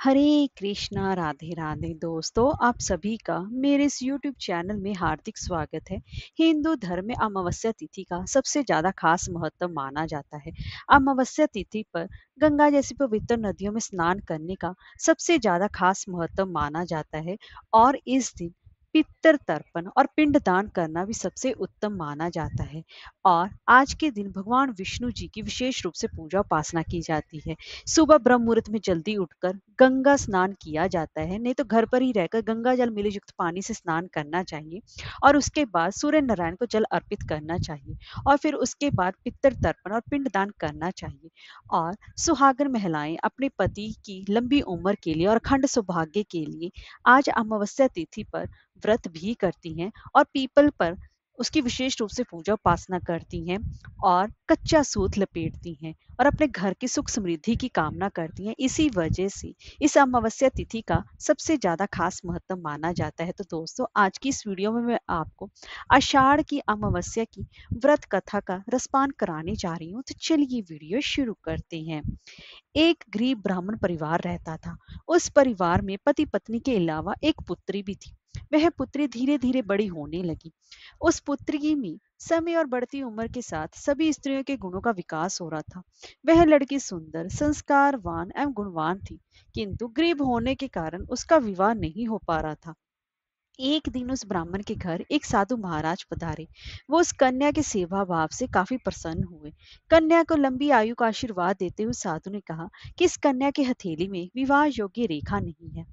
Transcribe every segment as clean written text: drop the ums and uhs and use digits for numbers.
हरे कृष्णा राधे राधे दोस्तों, आप सभी का मेरे इस यूट्यूब चैनल में हार्दिक स्वागत है। हिंदू धर्म में अमावस्या तिथि का सबसे ज्यादा खास महत्व माना जाता है। अमावस्या तिथि पर गंगा जैसी पवित्र नदियों में स्नान करने का सबसे ज्यादा खास महत्व माना जाता है। और इस दिन पितृ तर्पण और पिंडदान करना भी सबसे उत्तम माना जाता है। और आज के दिन भगवान विष्णु जी की विशेष रूप से पूजा उपासना की जाती है। सुबह ब्रह्म मुहूर्त में जल्दी उठकर गंगा स्नान किया जाता है, नहीं तो घर पर ही रहकर गंगा जल मिले युक्त पानी से स्नान करना चाहिए। और उसके बाद सूर्य नारायण को जल अर्पित करना चाहिए। और फिर उसके बाद पितृ तर्पण और पिंडदान करना चाहिए। और सुहागन महिलाएं अपने पति की लंबी उम्र के लिए और अखंड सौभाग्य के लिए आज अमावस्या तिथि पर व्रत भी करती हैं और पीपल पर उसकी विशेष रूप से पूजा उपासना करती हैं और कच्चा सूत लपेटती हैं और अपने घर की सुख समृद्धि की कामना करती हैं। इसी वजह से इस अमावस्या तिथि का सबसे ज्यादा खास महत्व माना जाता है। तो दोस्तों, आज की इस वीडियो में मैं आपको आषाढ़ की अमावस्या की व्रत कथा का रसपान कराने जा रही हूँ। तो चलिए वीडियो शुरू करते हैं। एक गरीब ब्राह्मण परिवार रहता था। उस परिवार में पति पत्नी के अलावा एक पुत्री भी थी। वह पुत्री धीरे धीरे बड़ी होने लगी। उस पुत्री में समय और बढ़ती उम्र के साथ सभी स्त्रियों के गुणों का विकास हो रहा था। वह लड़की सुंदर, संस्कारवान एवं गुणवान थी, किंतु गरीब होने के कारण उसका विवाह नहीं हो पा रहा था। एक दिन उस ब्राह्मण के घर एक साधु महाराज पधारे। वो उस कन्या के सेवा भाव से काफी प्रसन्न हुए। कन्या को लंबी आयु का आशीर्वाद देते हुए साधु ने कहा कि इस कन्या के हथेली में विवाह योग्य रेखा नहीं है।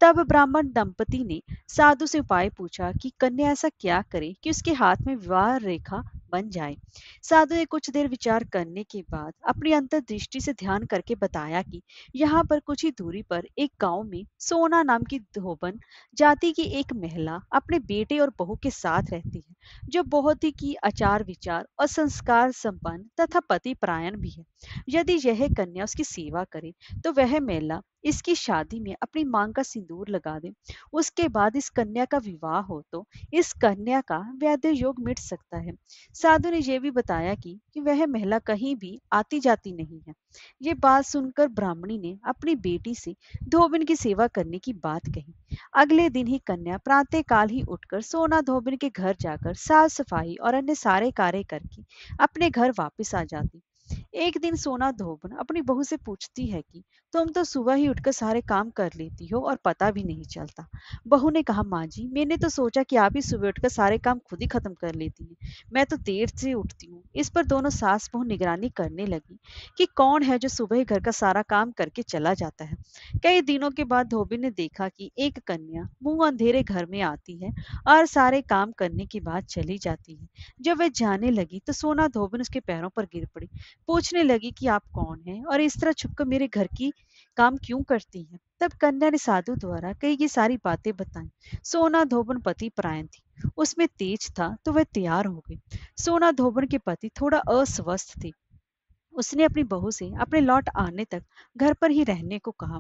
तब ब्राह्मण दंपति ने साधु से उपाय पूछा कि कन्या ऐसा क्या करे कि उसके हाथ में विवाह रेखा बन जाए। साधु ने कुछ देर विचार करने के बाद अपनी अंतर्दृष्टि से ध्यान करके बताया कि यहाँ पर कुछ ही दूरी पर एक गांव में सोना नाम की धोबन जाति की एक महिला अपने बेटे और बहू के साथ रहती है, जो बहुत ही की आचार विचार और संस्कार संपन्न तथा पति परायण भी है। यदि यह कन्या उसकी सेवा करे तो वह महिला इसकी शादी में अपनी मांग का सिंदूर लगा दे। उसके बाद इस कन्या का विवाह हो तो इस कन्या का वैध योग मिट सकता है। साधु ने यह भी बताया कि वह महिला कहीं भी आती जाती नहीं है। ये बात सुनकर ब्राह्मणी ने अपनी बेटी से धोबिन की सेवा करने की बात कही। अगले दिन ही कन्या प्रातः काल ही उठकर सोना धोबिन के घर जाकर साफ सफाई और अन्य सारे कार्य करके अपने घर वापस आ जाती। एक दिन सोना धोबन अपनी बहू से पूछती है कि तुम तो सुबह ही उठकर सारे काम कर लेती हो और पता भी नहीं चलता। बहू ने कहा, माँ जी, मैंने तो सोचा कि आप ही सुबह उठकर सारे काम खुद ही खत्म कर लेती हैं। मैं तो देर से उठती हूँ। इस पर दोनों सास बहू निगरानी करने लगी कि कौन है जो सुबह ही घर का सारा काम करके चला जाता है। कई दिनों के बाद धोबी ने देखा कि एक कन्या मुंह अंधेरे घर में आती है और सारे काम करने के बाद चली जाती है। जब वह जाने लगी तो सोना धोबन उसके पैरों पर गिर पड़ी। पूछने लगी कि आप कौन हैं और इस तरह छुपकर मेरे घर की काम क्यों करती हैं। तब कन्या ने साधु द्वारा कई की सारी बातें बताई। सोना धोबन पति परायण थी, उसमें तेज था तो वह तैयार हो गई। सोना धोबन के पति थोड़ा अस्वस्थ थे। उसने अपनी बहू से अपने लौट आने तक घर पर ही रहने को कहा।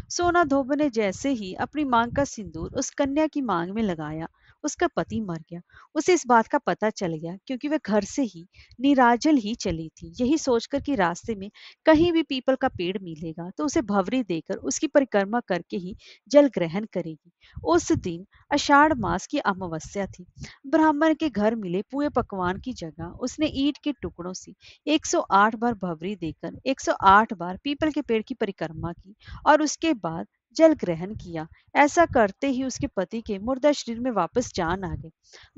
सोना धोबन ने जैसे ही अपनी मांग का सिंदूर उस कन्या की मांग में लगाया, उसका पति मर गया। उसे इस बात का पता चल गया क्योंकि वह घर से ही निराजल ही चली थी, यही सोचकर कि रास्ते में कहीं भी पीपल का पेड़ मिलेगा तो उसे भवरी देकर उसकी परिक्रमा करके ही जल ग्रहण करेगी। उस दिन आषाढ़ मास की अमावस्या थी। ब्राह्मण के घर मिले पूरे पकवान की जगह उसने ईंट के टुकड़ों से 108 बार भवरी देकर 108 बार पीपल के पेड़ की परिक्रमा की और उसके बाद जल ग्रहण किया। ऐसा करते ही उसके पति के मुर्दा शरीर में वापस जान आ गई।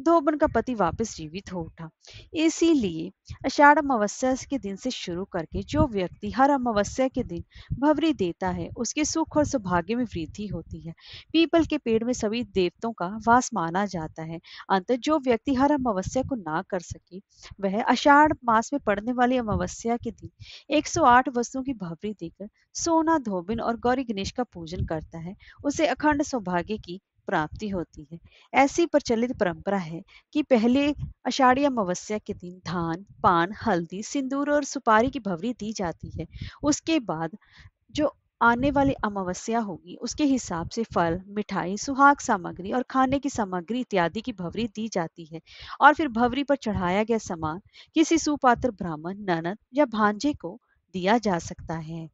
धोबन का पति वापस जीवित हो उठा। इसीलिए आषाढ़ अमावस्या के दिन से शुरू करके जो व्यक्ति हर अमावस्या के दिन भवरी देता है, उसके सुख और सौभाग्य में वृद्धि होती है। पीपल के पेड़ में सभी देवताओं का वास माना जाता है। अंत जो व्यक्ति हर अमावस्या को ना कर सके, वह आषाढ़ मास में पड़ने वाली अमावस्या के दिन 108 वस्तुओं की भावरी देकर सोना धोबिन और गौरी गणेश का पूजन करता है, उसे अखंड सौभाग्य की प्राप्ति होती है। ऐसी प्रचलित परंपरा है कि पहले आषाढ़ी अमावस्या के दिन धान, पान, हल्दी, सिंदूर और सुपारी की भवरी दी जाती है। उसके बाद जो आने वाली अमावस्या होगी, उसके हिसाब से फल, मिठाई, सुहाग सामग्री और खाने की सामग्री इत्यादि की भवरी दी जाती है। और फिर भवरी पर चढ़ाया गया सामान किसी सुपात्र ब्राह्मण, ननद या भांजे को दिया जा सकता है।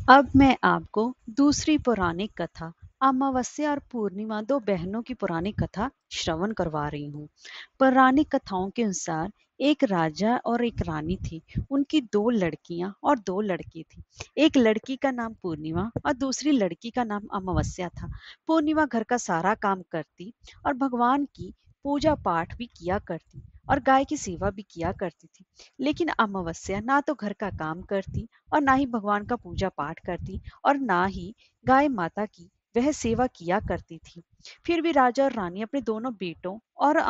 अब मैं आपको दूसरी पौराणिक कथा अमावस्या और पूर्णिमा दो बहनों की पुरानी कथा श्रवण करवा रही हूँ। पौराणिक कथाओं के अनुसार एक राजा और एक रानी थी। उनकी दो लड़कियां और दो लड़के थे। एक लड़की का नाम पूर्णिमा और दूसरी लड़की का नाम अमावस्या था। पूर्णिमा घर का सारा काम करती और भगवान की पूजा पाठ भी किया करती और गाय की सेवा भी किया करती थी। लेकिन अमावस्या ना तो घर का काम करती और ना ही भगवान का पूजा पाठ करती और ना ही गाय माता की वह सेवा किया करती थी। फिर भी राजा और रानी अपने दोनों बेटों और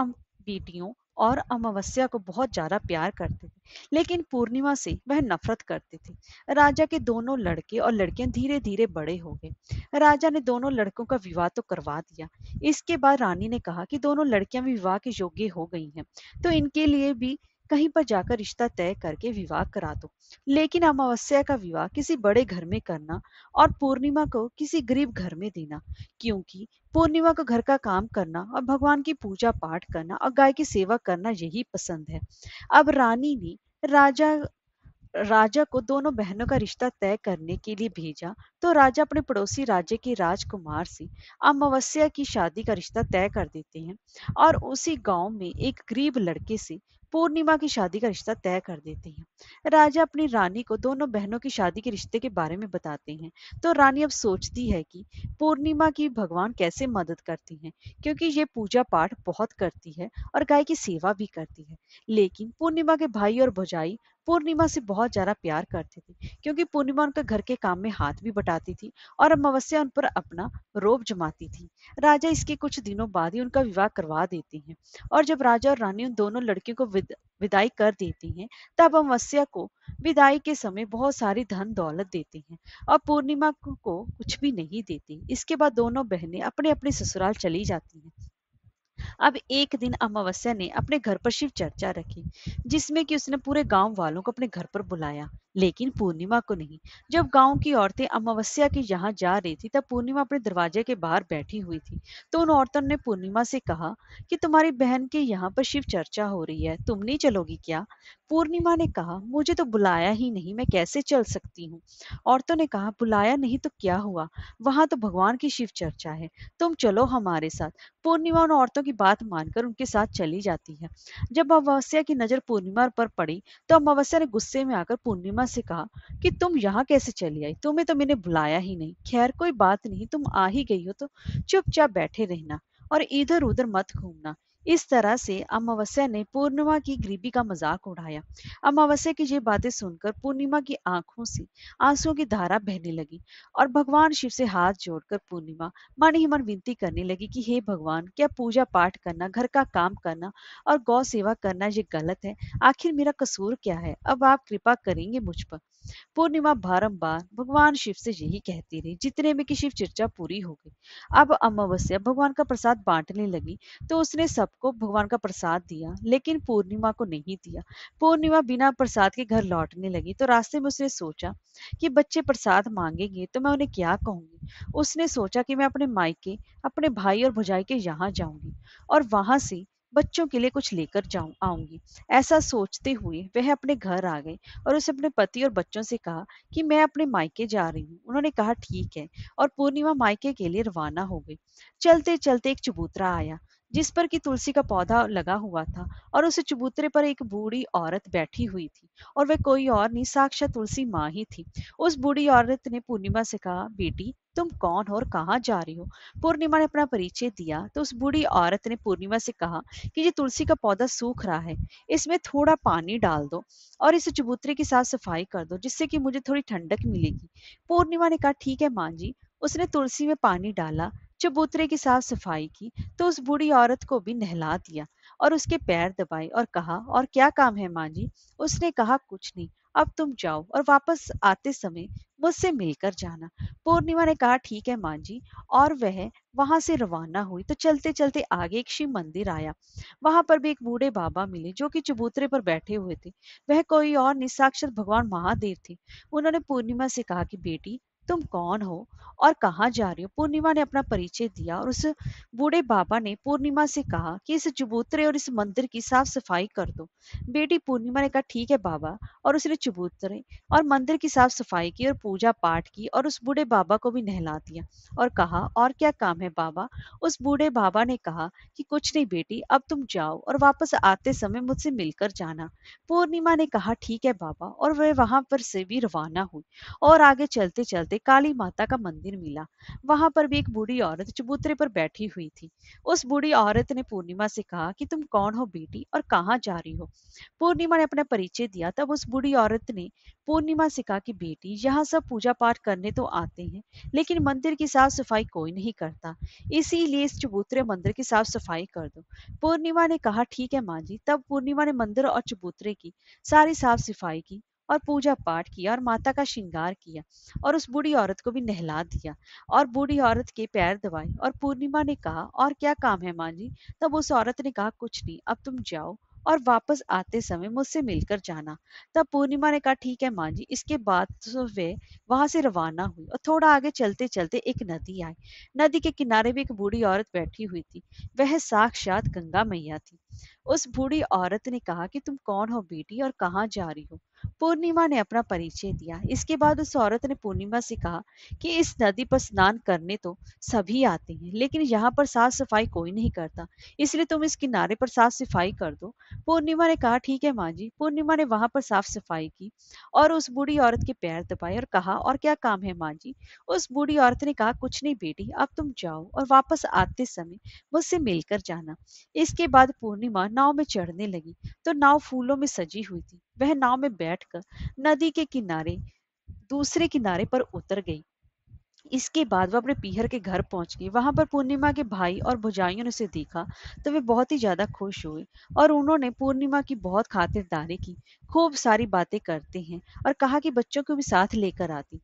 बेटियों और अमावस्या को बहुत ज्यादा प्यार करते थे, लेकिन पूर्णिमा से वह नफरत करते थे। राजा के दोनों लड़के और लड़कियां धीरे धीरे बड़े हो गए। राजा ने दोनों लड़कों का विवाह तो करवा दिया। इसके बाद रानी ने कहा कि दोनों लड़कियां भी विवाह के योग्य हो गई हैं, तो इनके लिए भी कहीं पर जाकर रिश्ता तय करके विवाह करा दो। लेकिन अमावस्या का विवाह किसी बड़े घर में करना और पूर्णिमा को किसी गरीब घर में देना, क्योंकि पूर्णिमा को घर का काम करना और भगवान की पूजा पाठ करना और गाय की सेवा करना यही पसंद है। अब रानी ने राजा राजा को दोनों बहनों का रिश्ता तय करने के लिए भेजा। तो राजा अपने पड़ोसी राज्य के राजकुमार से अमावस्या की शादी का रिश्ता तय कर देते हैं और उसी गांव में एक गरीब लड़के से पूर्णिमा की शादी का रिश्ता तय कर देते हैं। राजा अपनी रानी को दोनों बहनों की शादी के रिश्ते के बारे में बताते हैं। तो रानी अब सोचती है कि पूर्णिमा की भगवान कैसे मदद करती हैं, क्योंकि ये पूजा पाठ बहुत करती है और गाय की सेवा भी करती है। लेकिन पूर्णिमा के भाई और भौजाई पूर्णिमा से बहुत ज्यादा प्यार करते थे, क्योंकि पूर्णिमा उनका घर के काम में हाथ भी बटाती थी और अमावस्या उन पर अपना रोब जमाती थी। राजा इसके कुछ दिनों बाद ही उनका विवाह करवा देते हैं और जब राजा और रानी उन दोनों लड़कियों को विदाई कर देती हैं, तब अमावस्या को विदाई के समय बहुत सारी धन दौलत देती हैं और पूर्णिमा को कुछ भी नहीं देती। इसके बाद दोनों बहनें अपने अपने ससुराल चली जाती हैं। अब एक दिन अमावस्या ने अपने घर पर शिव चर्चा रखी, जिसमें कि उसने पूरे गांव वालों को अपने घर पर बुलाया, लेकिन पूर्णिमा को नहीं। जब गांव की औरतें अमावस्या के यहाँ जा रही थी, तब पूर्णिमा अपने दरवाजे के बाहर बैठी हुई थी। तो उन औरतों ने पूर्णिमा से कहा कि तुम्हारी बहन के यहाँ पर शिव चर्चा हो रही है, तुम नहीं चलोगी क्या? पूर्णिमा ने कहा, मुझे तो बुलाया ही नहीं, मैं कैसे चल सकती हूँ? औरतों ने कहा, बुलाया नहीं तो क्या हुआ, वहां तो भगवान की शिव चर्चा है, तुम चलो हमारे साथ। पूर्णिमा उन औरतों की बात मानकर उनके साथ चली जाती है। जब अमावस्या की नजर पूर्णिमा पर पड़ी, तो अमावस्या ने गुस्से में आकर पूर्णिमा से कहा कि तुम यहाँ कैसे चली आई, तुम्हें तो मैंने बुलाया ही नहीं। खैर कोई बात नहीं, तुम आ ही गई हो तो चुपचाप बैठे रहना और इधर उधर मत घूमना। इस तरह से अमावस्या ने पूर्णिमा की गरीबी का मजाक उड़ाया। अमावस्या की ये बातें सुनकर पूर्णिमा की आंखों से आंसुओं की धारा बहने लगी और भगवान शिव से हाथ जोड़कर पूर्णिमा मन ही मन विनती करने लगी कि हे भगवान, क्या पूजा पाठ करना, घर का काम करना और गौ सेवा करना ये गलत है? आखिर मेरा कसूर क्या है? अब आप कृपा करेंगे मुझ पर। पूर्णिमा बारंबार भगवान शिव से यही कहती रही, जितने में कि शिव चर्चा पूरी हो गई। अब अमावस्या भगवान का प्रसाद बांटने लगी, तो उसने सबको भगवान का प्रसाद दिया, लेकिन पूर्णिमा को नहीं दिया। पूर्णिमा बिना प्रसाद के घर लौटने लगी, तो रास्ते में उसने सोचा कि बच्चे प्रसाद मांगेंगे तो मैं उन्हें क्या कहूंगी। उसने सोचा कि मैं अपने मायके, अपने भाई और भौजाई के यहाँ जाऊंगी और वहां से बच्चों के लिए कुछ लेकर जाऊं आऊंगी। ऐसा सोचते हुए वह अपने घर आ गई और उसे अपने पति और बच्चों से कहा कि मैं अपने मायके जा रही हूँ। उन्होंने कहा ठीक है और पूर्णिमा मायके के लिए रवाना हो गई। चलते चलते एक चबूतरा आया, जिस पर कि तुलसी का पौधा लगा हुआ था और उस चबूतरे पर एक बूढ़ी औरत बैठी हुई थी और वह कोई और नहीं, साक्षात तुलसी माँ ही थी। उस बूढ़ी औरत ने पूर्णिमा से कहा, बेटी तुम कौन हो और कहाँ जा रही हो? पूर्णिमा ने अपना परिचय दिया तो उस बूढ़ी औरत ने पूर्णिमा से कहा कि ये तुलसी का पौधा सूख रहा है, इसमें थोड़ा पानी डाल दो और इस चबूतरे की साफ सफाई कर दो, जिससे कि मुझे थोड़ी ठंडक मिलेगी। पूर्णिमा ने कहा ठीक है माँ जी। उसने तुलसी में पानी डाला, चबूतरे की साफ सफाई की, तो उस बूढ़ी औरत को भी नहला दिया और उसके पैर दबाए और कहा, और क्या काम है माँ जी? उसने कहा कुछ नहीं, अब तुम जाओ और वापस आते समय मुझसे मिलकर जाना। पूर्णिमा ने कहा ठीक है माँ जी, और वह वहां से रवाना हुई। तो चलते चलते आगे एक शिव मंदिर आया। वहां पर भी एक बूढ़े बाबा मिले जो कि चबूतरे पर बैठे हुए थे। वह कोई और नहीं, साक्षात भगवान महादेव थे। उन्होंने पूर्णिमा से कहा कि बेटी तुम कौन हो और कहाँ जा रही हो? पूर्णिमा ने अपना परिचय दिया और उस बूढ़े बाबा ने पूर्णिमा से कहा कि इस चबूतरे और इस मंदिर की साफ सफाई कर दो। बेटी पूर्णिमा ने कहा ठीक है बाबा, और उसने चबूतरे और मंदिर की साफ सफाई की और पूजा पाठ की और उस बूढ़े बाबा को भी नहला दिया और कहा और क्या काम है बाबा? उस बूढ़े बाबा ने कहा कि कुछ नहीं बेटी, अब तुम जाओ और वापस आते समय मुझसे मिलकर जाना। पूर्णिमा ने कहा ठीक है बाबा, और वह वहां पर से भी रवाना हुई और आगे चलते चलते काली माता का मंदिर मिला। वहां पर भी एक बूढ़ी औरत चबूतरे पर बैठी हुई थी। उस बूढ़ी औरत ने पूर्णिमा से कहा कि तुम कौन हो बेटी और कहाँ जा रही हो? पूर्णिमा ने अपना परिचय दिया। तब उस बूढ़ी औरत ने पूर्णिमा से कहा कि बेटी, यहाँ सब पूजा पाठ करने तो आते हैं, लेकिन मंदिर की साफ सफाई कोई नहीं करता, इसीलिए इस चबूतरे मंदिर की साफ सफाई कर दो। पूर्णिमा ने कहा ठीक है माँ जी। तब पूर्णिमा ने मंदिर और चबूतरे की सारी साफ सफाई की और पूजा पाठ किया और माता का श्रृंगार किया और उस बूढ़ी औरत को भी नहला दिया और बूढ़ी औरत के पैर दबाए। और पूर्णिमा ने कहा और क्या काम है माँ जी? तब उस औरत ने कहा कुछ नहीं, अब तुम जाओ और वापस आते समय मुझसे मिलकर जाना। तब पूर्णिमा ने कहा ठीक है माँ जी। इसके बाद तो वे वहां से रवाना हुई और थोड़ा आगे चलते चलते एक नदी आई। नदी के किनारे भी एक बूढ़ी औरत बैठी हुई थी। वह साक्षात गंगा मैया थी। उस बूढ़ी औरत ने कहा कि तुम कौन हो बेटी और कहाँ जा रही हो? पूर्णिमा ने अपना परिचय दिया। इसके बाद उस औरत ने पूर्णिमा से कहा कि इस नदी पर स्नान करने तो सभी आते हैं, लेकिन यहाँ पर साफ सफाई कोई नहीं करता, इसलिए तुम इस किनारे पर साफ सफाई कर दो। पूर्णिमा ने कहा ठीक है माँ जी। पूर्णिमा ने वहां पर साफ सफाई की और उस बूढ़ी औरत के पैर दबाए और कहा और क्या काम है माँ जी? उस बूढ़ी औरत ने कहा कुछ नहीं बेटी, अब तुम जाओ और वापस आते समय मुझसे मिलकर जाना। इसके बाद पूर्णिमा नाव में चढ़ने लगी तो नाव फूलों में सजी हुई थी। वह नाव में बैठकर नदी के किनारे दूसरे किनारे पर उतर गई। इसके बाद वो अपने पीहर के घर पहुंच गई। वहां पर पूर्णिमा के भाई और भौजाइयों ने उसे देखा तो वे बहुत ही ज्यादा खुश हुए और उन्होंने पूर्णिमा की बहुत खातिरदारी की। खूब सारी बातें करते हैं और कहा कि बच्चों को भी साथ लेकर आती।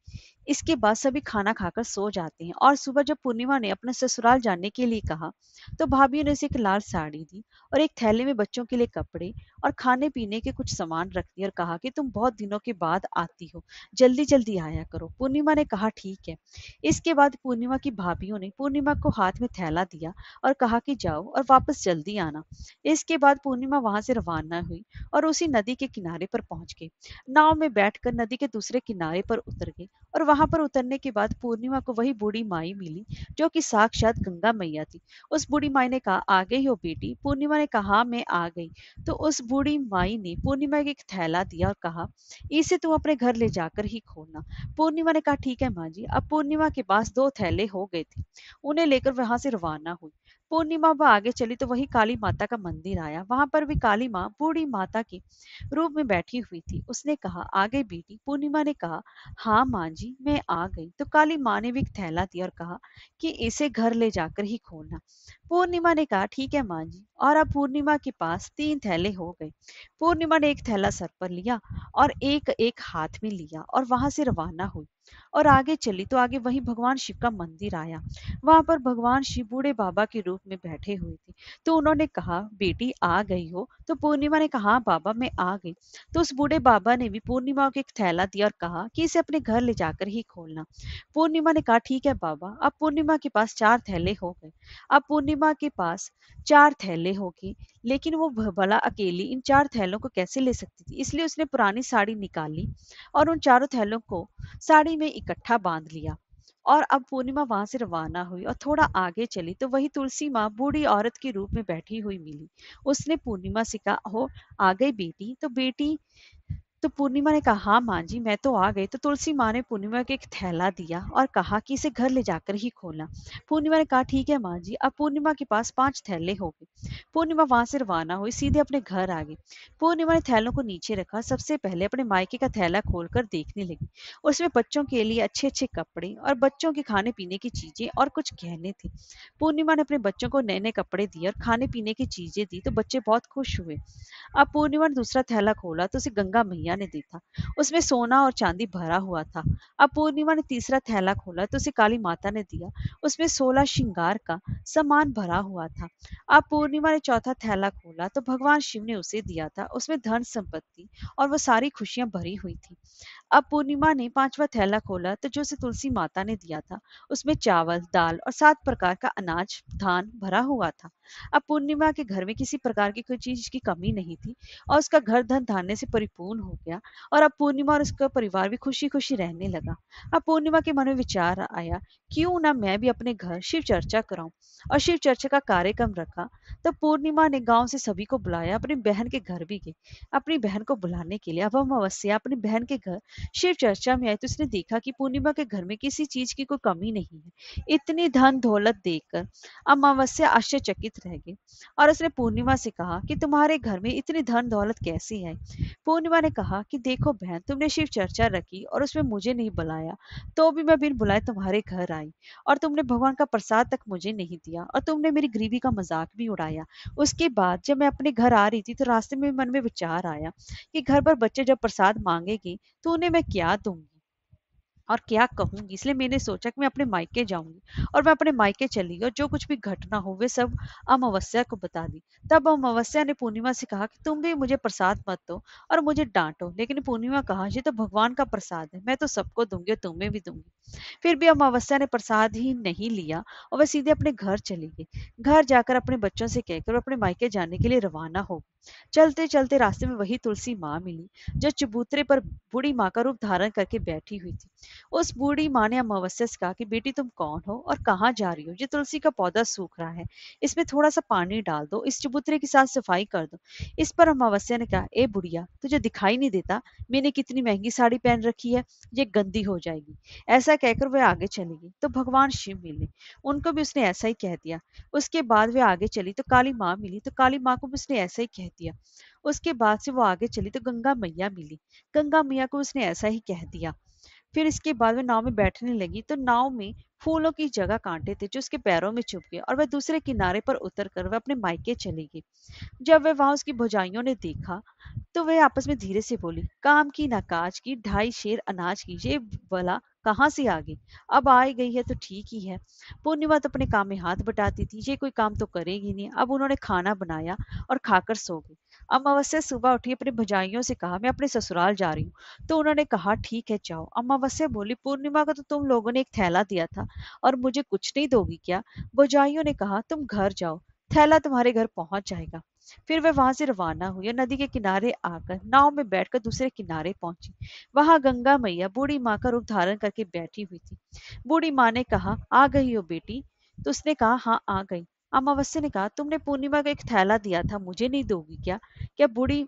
इसके बाद सभी खाना खाकर सो जाते हैं और सुबह जब पूर्णिमा ने अपने ससुराल जाने के लिए कहा तो भाभी ने उसे एक लाल साड़ी दी और एक थैले में बच्चों के लिए कपड़े और खाने पीने के कुछ सामान रख दिए और कहा कि तुम बहुत दिनों के बाद आती हो, जल्दी जल्दी आया करो। पूर्णिमा ने कहा ठीक है। इसके बाद पूर्णिमा की भाभीयों ने पूर्णिमा को हाथ में थैला दिया और कहा कि जाओ और वापस जल्दी आना। इसके बाद पूर्णिमा वहां से रवाना हुई और उसी नदी के किनारे पर पहुंच गई। नाव में बैठकर नदी के दूसरे किनारे पर उतर गई और वहां पर उतरने के बाद पूर्णिमा को वही बूढ़ी माई मिली जो कि साक्षात गंगा मैया थी। उस बूढ़ी माई ने कहा आ गई हो बेटी? पूर्णिमा ने कहा "हाँ, मैं आ गई।" तो उस बूढ़ी माई ने पूर्णिमा को एक थैला दिया और कहा इसे तुम अपने घर ले जाकर ही खोलना। पूर्णिमा ने कहा ठीक है माँ जी। अब पूर्णिमा के पास दो थैले हो गए थे। उन्हें लेकर वहां से रवाना हुई। पूर्णिमा अब आगे चली तो वही काली माता का मंदिर आया। वहां पर भी काली माँ बूढ़ी माता के रूप में बैठी हुई थी। उसने कहा आ गई बेटी? पूर्णिमा ने कहा हाँ माँ जी, मैं आ गई। तो काली माँ ने भी एक थैला दिया और कहा कि इसे घर ले जाकर ही खोलना। पूर्णिमा ने कहा ठीक है माँ जी। और अब पूर्णिमा के पास तीन थैले हो गए। पूर्णिमा ने एक थैला सर पर लिया और एक एक हाथ में लिया और वहां से रवाना हुई और आगे चली तो आगे वही भगवान शिव का मंदिर आया। वहां पर भगवान शिव बूढ़े बाबा के रूप में बैठे हुए थे। तो उन्होंने कहा बेटी आ गई हो? तो पूर्णिमा ने कहा हाँ बाबा, मैं आ गई। तो उस बूढ़े बाबा ने भी पूर्णिमा को एक थैला दिया और कहा कि इसे अपने घर ले जाकर ही खोलना। पूर्णिमा ने कहा ठीक है बाबा। अब पूर्णिमा के पास चार थैले हो गए। अब पूर्णिमा के पास चार थैले हो गए, लेकिन वो भला अकेली इन चार थैलों को कैसे ले सकती थी, इसलिए उसने पुरानी साड़ी निकाली और उन चारों थैलों को साड़ी में इकट्ठा बांध लिया। और अब पूर्णिमा वहां से रवाना हुई और थोड़ा आगे चली तो वही तुलसी माँ बूढ़ी औरत के रूप में बैठी हुई मिली। उसने पूर्णिमा से कहा हो आ गई बेटी? तो पूर्णिमा ने कहा हाँ माँ जी, मैं तो आ गई। तो तुलसी माँ ने पूर्णिमा को एक थैला दिया और कहा कि इसे घर ले जाकर ही खोलना। पूर्णिमा ने कहा ठीक है माँ जी। अब पूर्णिमा के पास पांच थैले हो गए। पूर्णिमा वहां से रवाना हुई, सीधे अपने घर आ गई। पूर्णिमा ने थैलों को नीचे रखा, सबसे पहले अपने मायके का थैला खोलकर देखने लगी। उसमें बच्चों के लिए अच्छे अच्छे कपड़े और बच्चों के खाने पीने की चीजें और कुछ गहने थे। पूर्णिमा ने अपने बच्चों को नए नए कपड़े दिए और खाने पीने की चीजें दी तो बच्चे बहुत खुश हुए। अब पूर्णिमा ने दूसरा थैला खोला तो उसे गंगा मैया ने देखा। उसमें सोना और चांदी भरा हुआ था। अब पूर्णिमा ने तीसरा थैला खोला तो उसे काली माता ने दिया। उसमें 16 श्रृंगार का सामान भरा हुआ था। अब पूर्णिमा ने चौथा थैला खोला तो भगवान शिव ने उसे दिया था। उसमें धन संपत्ति और वो सारी खुशियां भरी हुई थी। अब पूर्णिमा ने पांचवा थैला खोला तो जो उसे तुलसी माता ने दिया था उसमें चावल, दाल और 7 प्रकार का अनाज, धान भरा हुआ था। अब पूर्णिमा के घर में किसी प्रकार की कोई चीज की कमी नहीं थी और उसका घर धन धान्य से परिपूर्ण हो गया। और अब पूर्णिमा और उसका परिवार भी खुशी खुशी रहने लगा। अब पूर्णिमा के मन में विचार आया, क्यों ना मैं भी अपने घर शिव चर्चा कराऊं, और शिव चर्चा का कार्यक्रम रखा। तो पूर्णिमा ने गांव से सभी को बुलाया, अपनी बहन के घर भी गई अपनी बहन को बुलाने के लिए। अब अमावस्या अपनी बहन के घर शिव चर्चा में आई तो उसने देखा कि पूर्णिमा के घर में किसी चीज की कोई कमी नहीं है। इतनी धन दौलत देखकर अमावस्या आश्चर्यचकित रह गई और उसने पूर्णिमा से कहा कि तुम्हारे घर में इतनी धन दौलत कैसी है। पूर्णिमा ने कहा कि देखो बहन, तुमने शिव चर्चा रखी और उसमें मुझे नहीं बुलाया, तो भी मैं बिन बुलाए तुम्हारे घर आई, और तुमने भगवान का प्रसाद तक मुझे नहीं दिया, और तुमने मेरी गरीबी का मजाक भी उड़ाया। उसके बाद जब मैं अपने घर आ रही थी तो रास्ते में मन में विचार आया कि घर पर बच्चे जब प्रसाद मांगेंगे तो उन्हें मैं क्या दूंगी और क्या कहूंगी, इसलिए मैंने सोचा कि मैं अपने मायके जाऊंगी। और मैं अपने मायके चली गई और जो कुछ भी घटना हो वे सब अमावस्या को बता दी। तब अमावस्या ने पूर्णिमा से कहा कि तुम भी मुझे प्रसाद मत दो और मुझे डांटो, लेकिन पूर्णिमा कहा ये तो भगवान का प्रसाद है, मैं तो सबको दूंगी और तुम्हें भी दूंगी। फिर भी अमावस्या ने प्रसाद ही नहीं लिया और वह सीधे अपने घर चली गई। घर जाकर अपने बच्चों से कहकर वह अपने मायके जाने के लिए रवाना हो गई। चलते चलते रास्ते में वही तुलसी माँ मिली जो चबूतरे पर बूढ़ी माँ का रूप धारण करके बैठी हुई थी। उस बूढ़ी माँ ने अमावस्या से कहा कि बेटी तुम कौन हो और कहाँ जा रही हो, ये तुलसी का पौधा सूख रहा है, इसमें थोड़ा सा पानी डाल दो, इस चबूतरे की साफ सफाई कर दो। इस पर अमावस्या ने कहा, ए बुढ़िया, तुझे दिखाई नहीं देता मैंने कितनी महंगी साड़ी पहन रखी है, ये गंदी हो जाएगी। ऐसा कहकर वह आगे चली गई तो भगवान शिव मिले, उनको भी उसने ऐसा ही कह दिया। उसके बाद वे आगे चली तो काली माँ मिली तो काली माँ को भी उसने ऐसा ही कह दिया। उसके बाद से वो आगे चली तो गंगा मैया मिली, गंगा मैया को उसने ऐसा ही कह दिया। फिर इसके बाद वह नाव में बैठने लगी तो नाव में फूलों की जगह कांटे थे जो उसके पैरों में चुभ गए और वह दूसरे किनारे पर उतर कर वह अपने मायके चली गई। जब वह वहां उसकी भौजाइयों ने देखा तो वे आपस में धीरे से बोली, काम की ना काज की, 2.5 शेर अनाज की, ये भला कहाँ से आ गई। अब आ गई है तो ठीक ही है। पूर्णिमा तो अपने काम में हाथ बटाती थी, ये कोई काम तो करेगी नहीं। अब उन्होंने खाना बनाया और खाकर सो गई। अमावस्या सुबह उठी, अपनी भौजाइयों से कहा, मैं अपने ससुराल जा रही हूँ। तो उन्होंने कहा ठीक है जाओ। अमावस्या बोली, पूर्णिमा को तो तुम लोगों ने एक थैला दिया था और मुझे कुछ नहीं दोगी क्या। भौजाइयों ने कहा, तुम घर जाओ, थैला तुम्हारे घर पहुंच जाएगा। फिर वह वहां से रवाना हुई और नदी के किनारे आकर नाव में बैठकर दूसरे किनारे पहुंची। वहां गंगा मैया बूढ़ी माँ का रूप धारण करके बैठी हुई थी। बूढ़ी माँ ने कहा, आ गई हो बेटी। तो उसने कहा, हाँ आ गई। अमावस्या ने कहा, तुमने पूर्णिमा को एक थैला दिया था, मुझे नहीं दोगी क्या। क्या बूढ़ी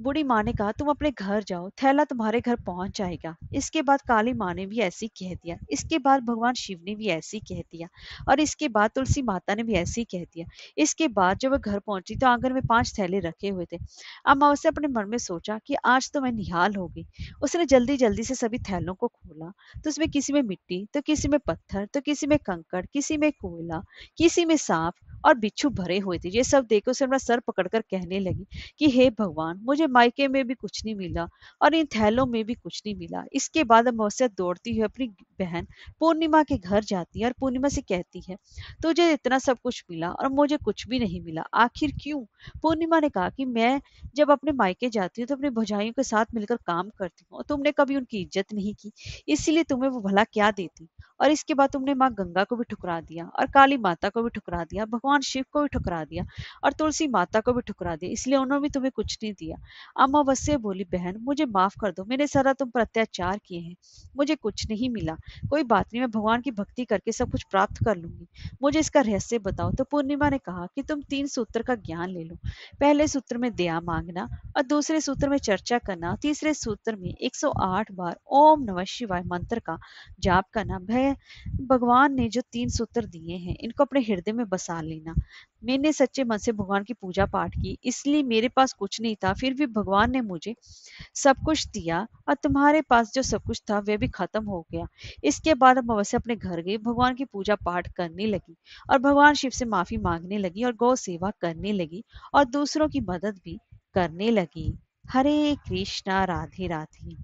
बूढ़ी माँ ने कहा, तुम अपने घर जाओ, थैला तुम्हारे घर पहुंच जाएगा। इसके बाद काली माँ ने भी ऐसे ही कह दिया। इसके बाद भगवान शिव ने भी ऐसे ही कह दिया। और इसके बाद तुलसी माता ने भी ऐसे ही कह दिया। इसके बाद जब वह घर पहुंची तो आंगन में 5 थैले रखे हुए थे। अमावस्या अपने मन में सोचा कि आज तो मैं निहाल हो गई। उसने जल्दी जल्दी से सभी थैलों को खोला तो उसमें किसी में मिट्टी तो किसी में पत्थर तो किसी में कंकड़, किसी में कोयला, किसी में सांप और बिच्छू भरे हुए थे। ये सब देखकर उसे अपना सर पकड़कर कहने लगी कि हे भगवान, मुझे मायके में भी कुछ नहीं मिला और इन थैलों में भी कुछ नहीं मिला। इसके बाद अमावस्या दौड़ती हुई अपनी बहन पूर्णिमा के घर जाती है और पूर्णिमा से कहती है, तुझे इतना सब कुछ मिला और मुझे कुछ भी नहीं मिला, आखिर क्यों। पूर्णिमा ने कहा कि मैं जब अपने मायके जाती हूँ तो अपनी भौजाइयों के साथ मिलकर काम करती हूँ और तुमने कभी उनकी इज्जत नहीं की, इसीलिए तुम्हें वो भला क्या देती। और इसके बाद तुमने माँ गंगा को भी ठुकरा दिया और काली माता को भी ठुकरा दिया, भगवान शिव को भी ठुकरा दिया और तुलसी माता को भी ठुकरा दिया, इसलिए उन्होंने भी तुम्हें कुछ नहीं दिया। अमावस्या बोली, बहन मुझे माफ कर दो, मैंने सारा तुम पर अत्याचार किए हैं, मुझे कुछ नहीं मिला। कोई बात नहीं, मैं भगवान की भक्ति करके सब कुछ प्राप्त कर लूंगी, मुझे इसका रहस्य बताओ। तो पूर्णिमा ने कहा कि तुम 3 सूत्र का ज्ञान ले लो। पहले सूत्र में दया मांगना और दूसरे सूत्र में चर्चा करना, तीसरे सूत्र में 108 बार ओम नमः शिवाय मंत्र का जाप करना। भगवान ने जो 3 सूत्र दिए हैं इनको अपने हृदय में बसा लेना। मैंने सच्चे मन से भगवान की पूजा पाठ की, इसलिए मेरे पास कुछ नहीं था, फिर भी भगवान ने मुझे सब कुछ दिया और तुम्हारे पास जो सब कुछ था वह भी खत्म हो गया। इसके बाद अमावस्या अपने घर गई, भगवान की पूजा पाठ करने लगी और भगवान शिव से माफी मांगने लगी और गौ सेवा करने लगी और दूसरों की मदद भी करने लगी। हरे कृष्णा, राधे राधे।